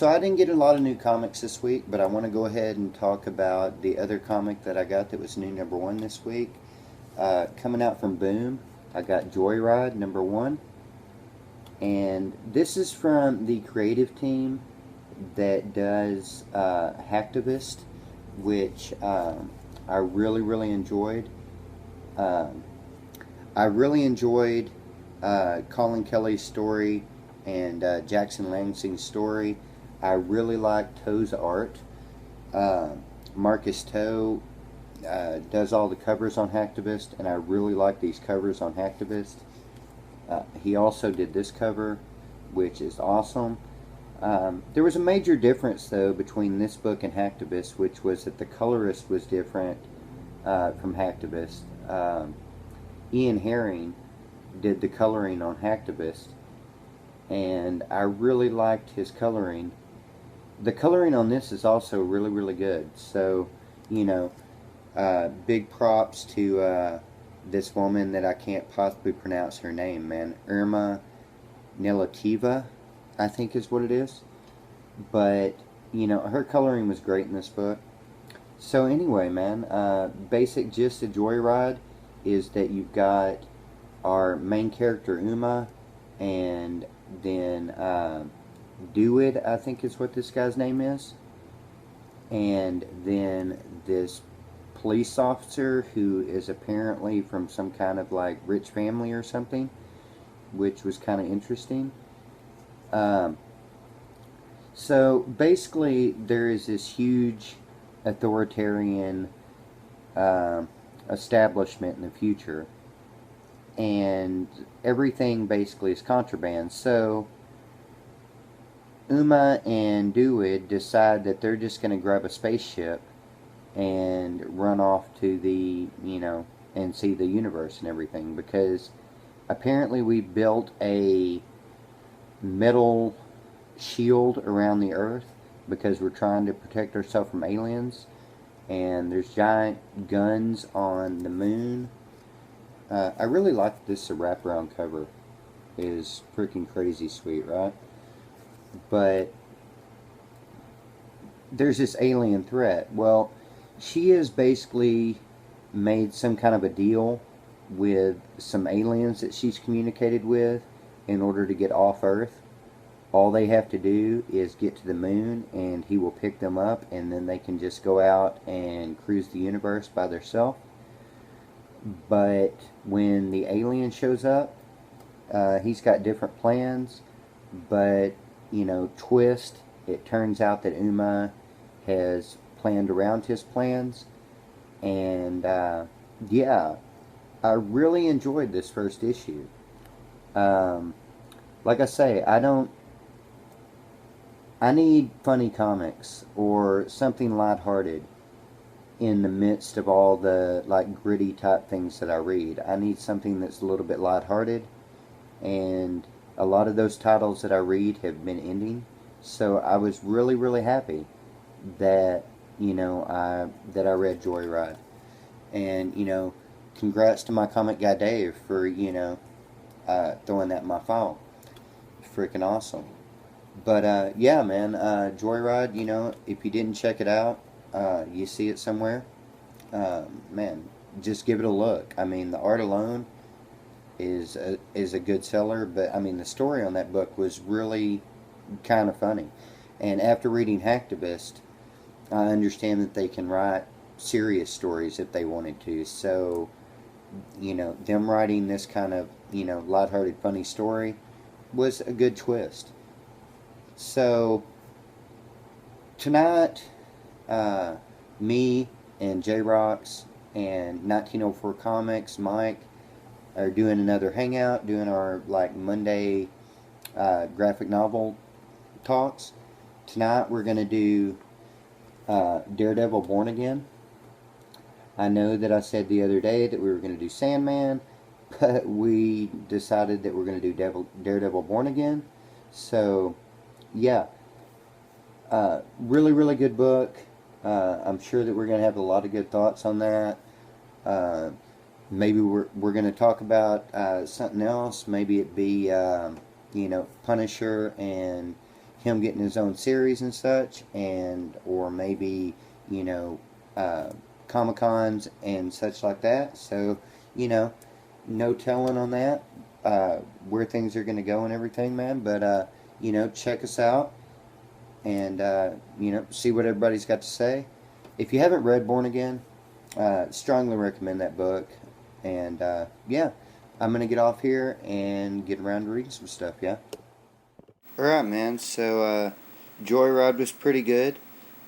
So I didn't get a lot of new comics this week, but I want to go ahead and talk about the other comic that I got that was new #1 this week. Coming out from Boom, I got Joyride #1. And this is from the creative team that does Hacktivist, which I really enjoyed. Um, I really enjoyed Colin Kelly's story and Jackson Lansing's story. I really like Toe's art. Uh, Marcus Toe does all the covers on Hacktivist, and I really like these covers on Hacktivist. He also did this cover, which is awesome. There was a major difference, though, between this book and Hacktivist, which was that the colorist was different from Hacktivist. Ian Herring did the coloring on Hacktivist, and I really liked his coloring. The coloring on this is also really good. So, you know, big props to this woman that I can't possibly pronounce her name, man. Irma Nelativa, I think is what it is. But, you know, her coloring was great in this book. So anyway, man, basic gist of Joyride is that you've got our main character Uma, and then Dewid, I think is what this guy's name is, and then this police officer who is apparently from some kind of like rich family or something, which was kind of interesting. Um, so basically, there is this huge authoritarian establishment in the future, and everything basically is contraband. So Uma and Dewid decide that they're just going to grab a spaceship and run off to the, and see the universe and everything, because apparently we built a metal shield around the Earth because we're trying to protect ourselves from aliens, and there's giant guns on the moon. I really like this wraparound cover. It is freaking crazy sweet, right? But there's this alien threat. Well, she has basically made some kind of a deal with some aliens that she's communicated with in order to get off Earth. All they have to do is get to the moon, and he will pick them up, and then they can just go out and cruise the universe by themselves. But when the alien shows up, he's got different plans. But, twist, it turns out that Uma has planned around his plans. And, yeah, I really enjoyed this first issue. Like I say, I need funny comics or something lighthearted in the midst of all the like gritty type things that I read. I need something that's a little bit lighthearted, and a lot of those titles that I read have been ending. So I was really happy that that I read Joyride, and congrats to my comic guy Dave for throwing that in my file. Freaking awesome. But yeah, man, Joyride. If you didn't check it out, you see it somewhere, man, just give it a look. I mean, the art alone is a good seller, but I mean, the story on that book was really kind of funny. And after reading Hacktivist, I understand that they can write serious stories if they wanted to. So, them writing this kind of, lighthearted, funny story was a good twist. So, tonight, me and J-Rocks and 1904 Comics, Mike, are doing another hangout, doing our like Monday graphic novel talks. Tonight we're going to do Daredevil Born Again. I know that I said the other day that we were going to do Sandman, but we decided that we're going to do Daredevil Born Again. So, yeah. Really good book. I'm sure that we're going to have a lot of good thoughts on that. Maybe we're going to talk about something else. Maybe it be Punisher and him getting his own series and such, and or maybe, you know, Comic Cons and such like that. So, you know, no telling on that, where things are going to go and everything, man. But you know, check us out and you know, see what everybody's got to say. If you haven't read Born Again, strongly recommend that book. And yeah, I'm gonna get off here and get around to reading some stuff. Yeah. All right, man. So Joyride was pretty good.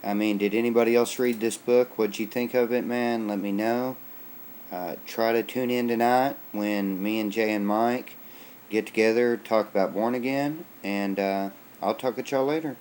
I mean, did anybody else read this book? What'd you think of it, man? Let me know. Try to tune in tonight when me and Jay and Mike get together, talk about Born Again, and I'll talk at y'all later.